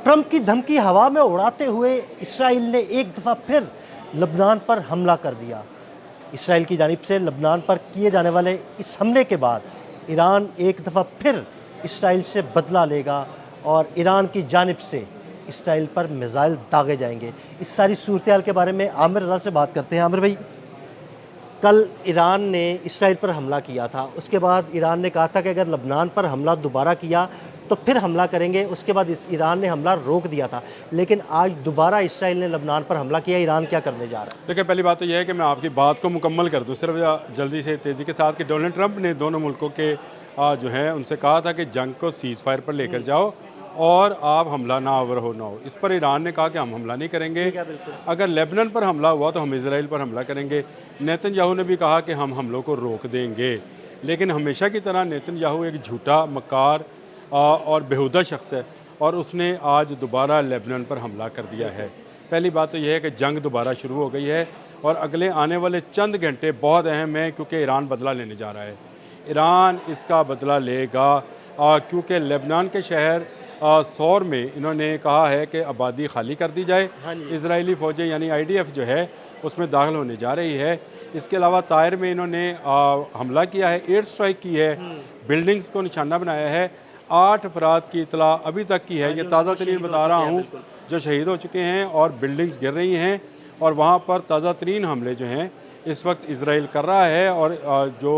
Trump की धमकी हवा में उड़ाते हुए इसराइल ने एक दफ़ा फिर लबनान पर हमला कर दिया। इसराइल की जानिब से लबनान पर किए जाने वाले इस हमले के बाद ईरान एक दफ़ा फिर इसराइल से बदला लेगा और ईरान की जानिब से इसराइल पर मिसाइल दागे जाएंगे। इस सारी सूरत हाल के बारे में आमिर रज़ा से बात करते हैं। आमिर भाई, कल ईरान ने इसराइल पर हमला किया था, उसके बाद ईरान ने कहा था कि अगर लबनान पर हमला दोबारा किया तो फिर हमला करेंगे। उसके बाद ईरान ने हमला रोक दिया था, लेकिन आज दोबारा इसराइल ने लबनान पर हमला किया। ईरान क्या करने जा रहा है? देखिए, पहली बात तो यह है कि मैं आपकी बात को मुकम्मल कर दूँ सिर्फ जल्दी से तेज़ी के साथ कि डोनाल्ड ट्रंप ने दोनों मुल्कों के जो है उनसे कहा था कि जंग को सीज़ फायर पर लेकर जाओ और आप हमला ना आवर हो ना हो। इस पर ईरान ने कहा कि हम हमला नहीं करेंगे। अगर लेबनान पर हमला हुआ तो हम इसराइल पर हमला करेंगे। नेतन्याहू ने भी कहा कि हम हमलों को रोक देंगे, लेकिन हमेशा की तरह नेतन्याहू एक झूठा मक्कार और बेहुदा शख्स है और उसने आज दोबारा लेबनान पर हमला कर दिया है। पहली बात तो यह है कि जंग दोबारा शुरू हो गई है और अगले आने वाले चंद घंटे बहुत अहम हैं, क्योंकि ईरान बदला लेने जा रहा है। ईरान इसका बदला लेगा क्योंकि लेबनान के शहर सौर में इन्होंने कहा है कि आबादी खाली कर दी जाए। इजरायली फ़ौजें यानी IDF जो है उसमें दाखिल होने जा रही है। इसके अलावा तायर में इन्होंने हमला किया है, एयर स्ट्राइक की है, बिल्डिंग्स को निशाना बनाया है। 8 अफराद की इतला अभी तक की है, ये ताज़ा तरीन बता रहा हूँ, जो शहीद हो चुके हैं और बिल्डिंग्स गिर रही हैं और वहाँ पर ताज़ा तरीन हमले जो हैं इस वक्त इसराइल कर रहा है और जो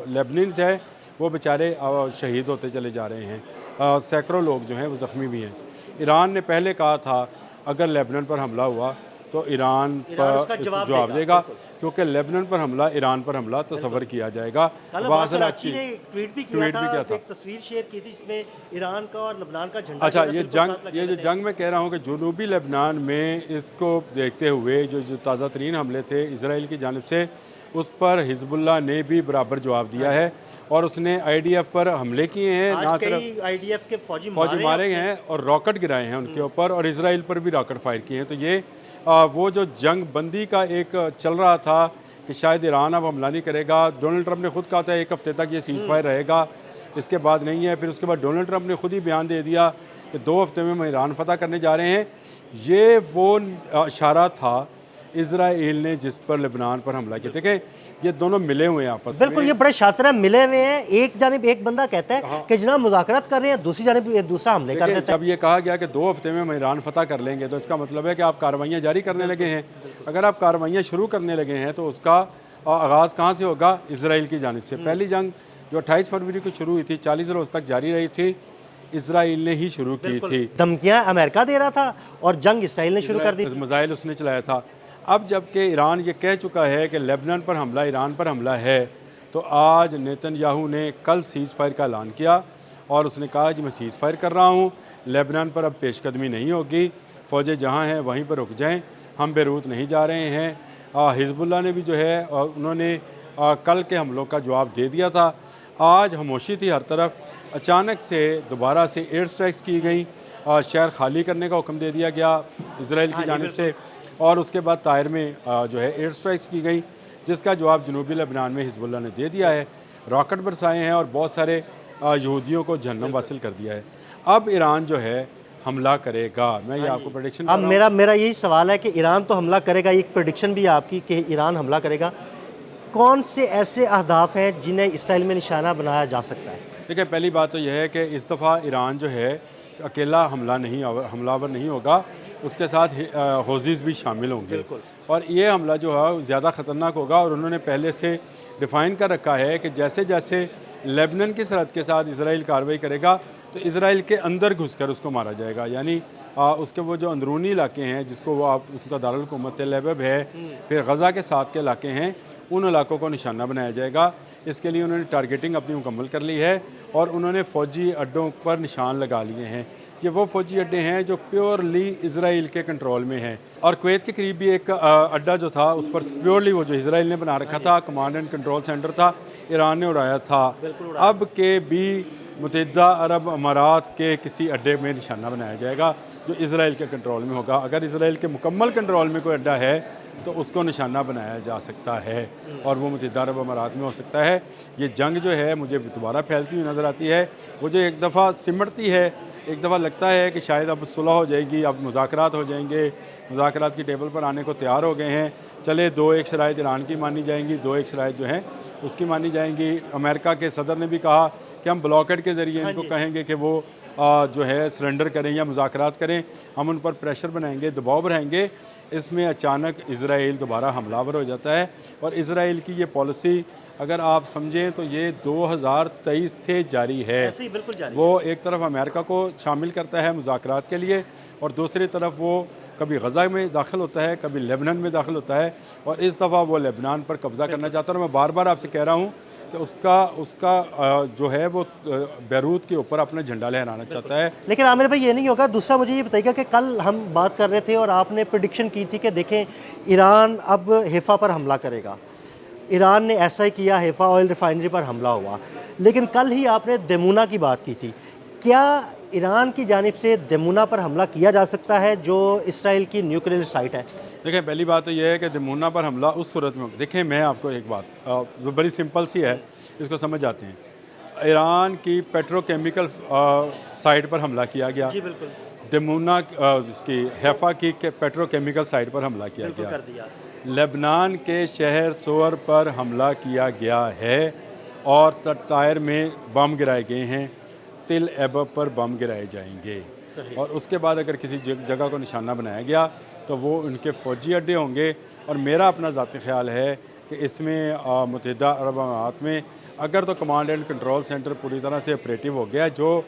लेबनानीज़ है वो बेचारे शहीद होते चले जा रहे हैं। सैकड़ों लोग जो हैं वो ज़ख्मी भी हैं। ईरान ने पहले कहा था अगर लेबनान पर हमला हुआ तो ईरान पर जवाब देगा, क्योंकि लेबनान पर हमला ईरान पर हमला तस्वर किया जाएगा। कराची ने ट्वीट भी किया था, एक तस्वीर शेयर की थी जिसमें ईरान का और लेबनान का झंडा। अच्छा, ये जो जंग मैं कह रहा हूँ कि जनूबी लेबनान में इसको देखते हुए जो ताज़ा तरीन हमले थे इसराइल की जानिब से, उस पर हिजबुल्लाह ने भी बराबर जवाब दिया है और उसने IDF पर हमले किए हैं। ना सिर्फ IDF के फौजी मारे हैं और रॉकेट गिराए हैं उनके ऊपर और इसराइल पर भी रॉकेट फायर किए हैं। तो ये वो जो जंग बंदी का एक चल रहा था कि शायद ईरान अब हमला नहीं करेगा। डोनाल्ड ट्रंप ने खुद कहा था 1 हफ्ते तक ये सीज़ फायर रहेगा, इसके बाद नहीं है। फिर उसके बाद डोनाल्ड ट्रंप ने खुद ही बयान दे दिया कि 2 हफ्ते में हम ईरान फतह करने जा रहे हैं। ये वो इशारा था इसराइल ने जिस पर लेबनान पर हमला किया। देखें, ये दोनों मिले हुए हैं आपस में। बिल्कुल, ये बड़े शातिर मिले हुए हैं। एक जानिब एक बंदा कहता है कि जनाब मुज़ाकरात कर रहे हैं, दूसरी जानिब दूसरा हमले कर देता है। जब ये कहा गया कि 2 हफ्ते में हम ईरान फतह कर लेंगे तो इसका मतलब है कि आप कार्रवाइयाँ जारी करने लगे हैं। अगर आप कार्रवाइयाँ शुरू करने लगे हैं तो उसका आगाज़ कहाँ से होगा? इसराइल की जानिब से। पहली जंग जो 28 फरवरी को शुरू हुई थी 40 रोज़ तक जारी रही थी, इसराइल ने ही शुरू की थी। धमकियाँ अमेरिका दे रहा था और जंग इसराइल ने शुरू कर दी। मिसाइल उसने चलाया था। अब जबकि ईरान ये कह चुका है कि लेबनान पर हमला ईरान पर हमला है, तो आज नेतन्याहू ने कल सीज़ फायर का ऐलान किया और उसने कहा कि मैं सीज़ फायर कर रहा हूँ, लेबनान पर अब पेशकदमी नहीं होगी, फ़ौजें जहाँ हैं वहीं पर रुक जाएं, हम बेरूत नहीं जा रहे हैं। हिजबुल्लाह ने भी जो है उन्होंने कल के हमलों का जवाब दे दिया था। आज खामोशी थी हर तरफ। अचानक से दोबारा से एयर स्ट्राइक्स की गई, शहर खाली करने का हुक्म दे दिया गया इसराइल की जानिब से और उसके बाद तायर में जो है एयर स्ट्राइक्स की गई, जिसका जवाब जनूबी लेबनान में हिजबुल्लाह ने दे दिया है। रॉकेट बरसाए हैं और बहुत सारे यहूदियों को जहन्नम हासिल कर दिया है। अब ईरान जो है हमला करेगा। मैं ये आपको प्रेडिक्शन अब मेरा यही सवाल है कि ईरान तो हमला करेगा, एक प्रेडिक्शन भी है आपकी कि ईरान हमला करेगा। कौन से ऐसे अहदाफ हैं जिन्हें इसराइल में निशाना बनाया जा सकता है? देखिए, पहली बात तो यह है कि इस दफ़ा ईरान जो है अकेला हमलावर नहीं होगा, उसके साथ हौज़ीज़ भी शामिल होंगे और ये हमला जो है ज़्यादा ख़तरनाक होगा। और उन्होंने पहले से डिफ़ाइन कर रखा है कि जैसे जैसे लेबनान की सरहद के साथ इसराइल कार्रवाई करेगा तो इसराइल के अंदर घुसकर उसको मारा जाएगा। यानी उसके वो जो अंदरूनी इलाके हैं जिसको वो आप उसका दारुल हुकूमत तेल अवीव है, फिर गज़ा के साथ के इलाके हैं, उन इलाकों को निशाना बनाया जाएगा। इसके लिए उन्होंने टारगेटिंग अपनी मुकम्मल कर ली है और उन्होंने फ़ौजी अड्डों पर निशान लगा लिए हैं। ये वो फ़ौजी अड्डे हैं जो प्योरली इसराइल के कंट्रोल में हैं और कुवैत के करीब भी एक अड्डा जो था उस पर प्योरली वो जो इसराइल ने बना रखा था, कमांड एंड कंट्रोल सेंटर था, ईरान ने उड़ाया था। अब के भी मुत्तहिदा अरब अमारात के किसी अड्डे में निशाना बनाया जाएगा जो इसराइल के कंट्रोल में होगा। अगर इसराइल के मुकम्मल कंट्रोल में कोई अड्डा है तो उसको निशाना बनाया जा सकता है और वो मुत्तहिदा अरब अमारात में हो सकता है। ये जंग जो है मुझे दोबारा फैलती हुई नज़र आती है। वो जो एक दफ़ा सिमटती है एक दफ़ा लगता है कि शायद अब सुलह हो जाएगी, अब मुज़ाकरात हो जाएंगे, मुज़ाकरात की टेबल पर आने को तैयार हो गए हैं। चले 2-1 शराइत ईरान की मानी जाएंगी, 2-1 शराइत जो हैं उसकी मानी जाएंगी। अमेरिका के सदर ने भी कहा कि हम ब्लॉकेड के ज़रिए हाँ इनको जी। कहेंगे कि वो जो है सरेंडर करें या मुज़ाकरात करें, हम उन पर प्रेशर बनाएंगे, दबाव बढ़ाएंगे। इसमें अचानक इज़राइल दोबारा हमलावर हो जाता है और इज़राइल की ये पॉलिसी अगर आप समझें तो ये 2023 से जारी है। ऐसे ही बिल्कुल जारी वो एक तरफ अमेरिका को शामिल करता है मुज़ाकरात के लिए और दूसरी तरफ वो कभी गज़ा में दाखिल होता है, कभी लेबनान में दाखिल होता है और इस दफ़ा वो लेबनान पर कब्ज़ा करना चाहता है। और मैं बार बार आपसे कह रहा हूँ कि उसका जो है वो बैरूत के ऊपर अपना झंडा लहराना चाहता है। लेकिन आमिर भाई ये नहीं होगा। दूसरा मुझे ये बताइएगा कि कल हम बात कर रहे थे और आपने प्रिडिक्शन की थी कि देखें ईरान अब हैफा पर हमला करेगा। ईरान ने ऐसा ही किया, हैफा ऑयल रिफाइनरी पर हमला हुआ। लेकिन कल ही आपने दमूना की बात की थी। क्या ईरान की जानिब से दमूना पर हमला किया जा सकता है जो इसराइल की न्यूक्लियर साइट है? देखें, पहली बात तो यह है कि दमूना पर हमला उस सूरत में, देखें मैं आपको एक बात जो बड़ी सिंपल सी है, इसको समझ जाते हैं। ईरान की पेट्रोकेमिकल साइट पर हमला किया गया, जी बिल्कुल, दमूना उसकी हैफा की पेट्रोकेमिकल साइट पर हमला किया बिल्कुल गया, कर दिया। लेबनान के शहर सोर पर हमला किया गया है और तायर में बम गिराए गए हैं, तिल एबब पर बम गिराए जाएंगे। सही। और उसके बाद अगर किसी जगह को निशाना बनाया गया तो वो उनके फ़ौजी अड्डे होंगे। और मेरा अपना ज़ाती ख्याल है कि इसमें मुत्तहिदा अरब अमारात में अगर तो कमांड एंड कंट्रोल सेंटर पूरी तरह से ऑपरेटिव हो गया, जो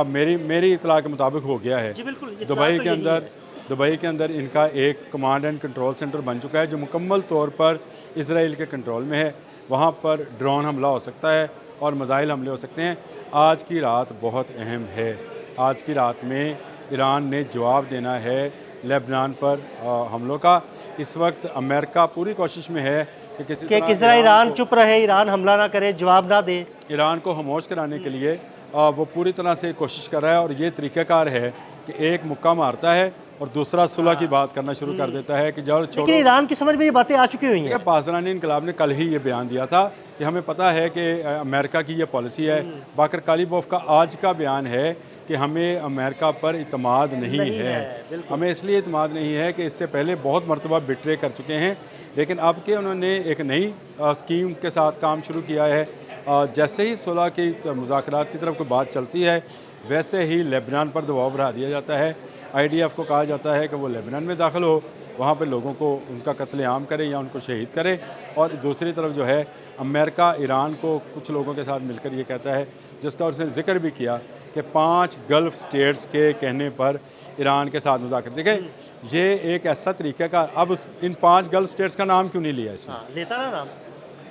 मेरी इतला के मुताबिक हो गया है। जी बिल्कुल, इत्तला दुबई तो के यही अंदर है। दुबई के अंदर इनका एक कमांड एंड कंट्रोल सेंटर बन चुका है जो मुकम्मल तौर पर इसराइल के कंट्रोल में है। वहाँ पर ड्रोन हमला हो सकता है और मिसाइल हमले हो सकते हैं। आज की रात बहुत अहम है। आज की रात में ईरान ने जवाब देना है लेबनान पर हमलों का। इस वक्त अमेरिका पूरी कोशिश में है कि किसी तरह ईरान चुप रहे, ईरान हमला ना करे, जवाब ना दे। ईरान को खामोश कराने के लिए वो पूरी तरह से कोशिश कर रहा है। और ये तरीक़ाकार है कि एक मुक्का मारता है और दूसरा सुलह की बात करना शुरू कर देता है कि जाओ छोड़ो। लेकिन ईरान की समझ में ये बातें आ चुकी हुई हैं। पासदानी इनकलाब ने कल ही ये बयान दिया था कि हमें पता है कि अमेरिका की ये पॉलिसी है। बाकर कालीबोफ का आज का बयान है कि हमें अमेरिका पर इतमाद नहीं है। हमें इसलिए इतमाद नहीं है कि इससे पहले बहुत मरतबा बिट्रे कर चुके हैं, लेकिन अब के उन्होंने एक नई स्कीम के साथ काम शुरू किया है। जैसे ही सुलह की मुज़ाकरात की तरफ कोई बात चलती है वैसे ही लेबनान पर दबाव बढ़ा दिया जाता है। IDF को कहा जाता है कि वो लेबनान में दाखिल हो, वहाँ पे लोगों को उनका कत्लेआम करे या उनको शहीद करे। और दूसरी तरफ जो है अमेरिका ईरान को कुछ लोगों के साथ मिलकर ये कहता है, जिसका उसने जिक्र भी किया कि 5 गल्फ़ स्टेट्स के कहने पर ईरान के साथ मुज़ाकरे। देखें, ये एक ऐसा तरीका का, अब इन 5 गल्फ़ स्टेट्स का नाम क्यों नहीं लिया इसमें? लेता ना नाम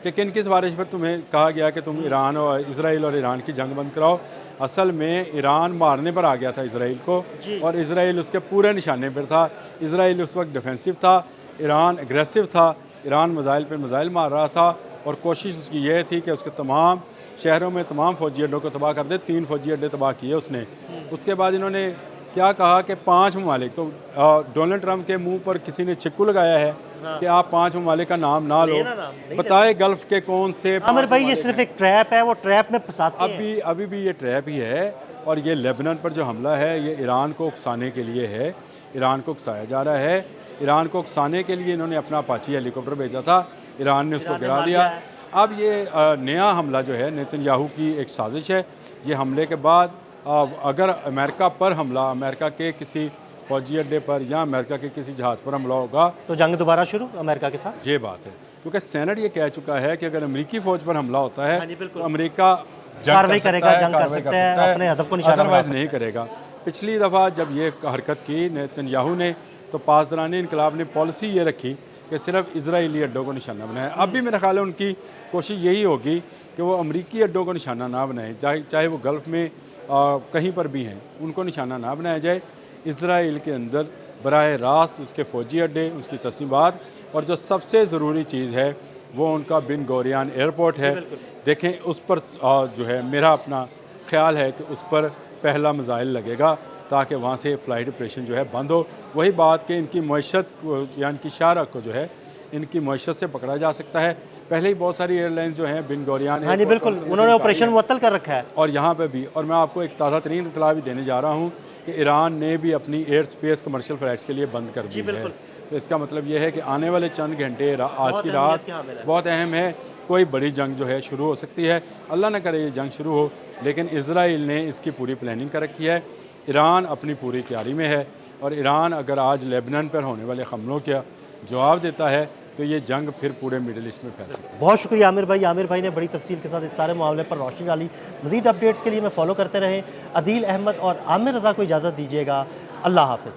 कि किन किस बारिश पर तुम्हें कहा गया कि तुम ईरान और इसराइल और ईरान की जंग बंद कराओ। असल में ईरान मारने पर आ गया था इसराइल को और इसराइल उसके पूरे निशाने पर था। इसराइल उस वक्त डिफेंसिव था, ईरान एग्रेसिव था। ईरान मिसाइल पर मिसाइल मार रहा था और कोशिश उसकी यह थी कि उसके तमाम शहरों में तमाम फ़ौजी अड्डों को तबाह कर दे। 3 फ़ौजी अड्डे तबाह किए उसने। उसके बाद इन्होंने क्या कहा कि 5 ममालिक, तो डोनाल्ड ट्रंप के मुंह पर किसी ने छिक्कू लगाया है कि आप 5 ममालिक का नाम ना लो, बताए गल्फ़ के कौन से। आमिर भाई ये सिर्फ एक ट्रैप है, वो ट्रैप में फंसाते हैं। अभी भी ये ट्रैप ही है। और ये लेबनान पर जो हमला है ये ईरान को उकसाने के लिए है। ईरान को उकसाया जा रहा है। ईरान को उकसाने के लिए इन्होंने अपना अपाची हेलीकॉप्टर भेजा था, ईरान ने उसको गिरा दिया। अब ये नया हमला जो है नेतन्याहू की एक साजिश है। ये हमले के बाद अगर अमेरिका पर हमला, अमेरिका के किसी फौजी अड्डे पर या अमेरिका के किसी जहाज़ पर हमला होगा तो जंग दोबारा शुरू अमेरिका के साथ। ये बात है, क्योंकि सेनेट ये कह चुका है कि अगर अमेरिकी फ़ौज पर हमला होता है तो अमेरिका कार्रवाई करेगा, जंग कर सकता है, अपने हदफ को निशाना बना सकता है। नहीं करेगा। पिछली दफ़ा जब ये हरकत की नेतन्याहू ने तो पासदानी इनकलाब ने पॉलिसी ये रखी कि सिर्फ इजराइली अड्डों को निशाना बनाए। अब भी मेरा ख्याल है उनकी कोशिश यही होगी कि वो अमरीकी अड्डों को निशाना ना बनाएं, चाहे वो गल्फ़ में कहीं पर भी हैं, उनको निशाना ना बनाया जाए। इसराइल के अंदर बराह रास्त उसके फ़ौजी अड्डे, उसकी तस्नीबात और जो सबसे ज़रूरी चीज़ है वो उनका बिन गोरियान एयरपोर्ट है। देखें उस पर जो है मेरा अपना ख्याल है कि उस पर पहला मिसाइल लगेगा ताकि वहाँ से फ़्लाइट ऑपरेशन जो है बंद हो। वही बात कि इनकी मईशत या इनकी शाहरत को जो है इनकी मईशत से पकड़ा जा सकता है। पहले ही बहुत सारी एयरलाइंस जो हैं बिन गोरियान हाँ जी बिल्कुल, उन्होंने ऑपरेशन मुअत्तल कर रखा है। और यहाँ पे भी, और मैं आपको एक ताज़ा तरीन इतला भी देने जा रहा हूँ कि ईरान ने भी अपनी एयर स्पेस कमर्शियल फ़्लाइट्स के लिए बंद कर दी है। तो इसका मतलब ये है कि आने वाले चंद घंटे आज की रात बहुत अहम है। कोई बड़ी जंग जो है शुरू हो सकती है, अल्लाह न करे ये जंग शुरू हो, लेकिन इजराइल ने इसकी पूरी प्लानिंग कर रखी है। ईरान अपनी पूरी तैयारी में है, और ईरान अगर आज लेबनान पर होने वाले हमलों का जवाब देता है तो ये जंग फिर पूरे मिडिल ईस्ट में फैल सकती है। बहुत शुक्रिया आमिर भाई। आमिर भाई ने बड़ी तफसील के साथ इस सारे मामले पर रोशनी डाली। मज़ीद अपडेट्स के लिए मैं फॉलो करते रहें। अदील अहमद और आमिर रज़ा को इजाज़त दीजिएगा। अल्लाह हाफ़िज़।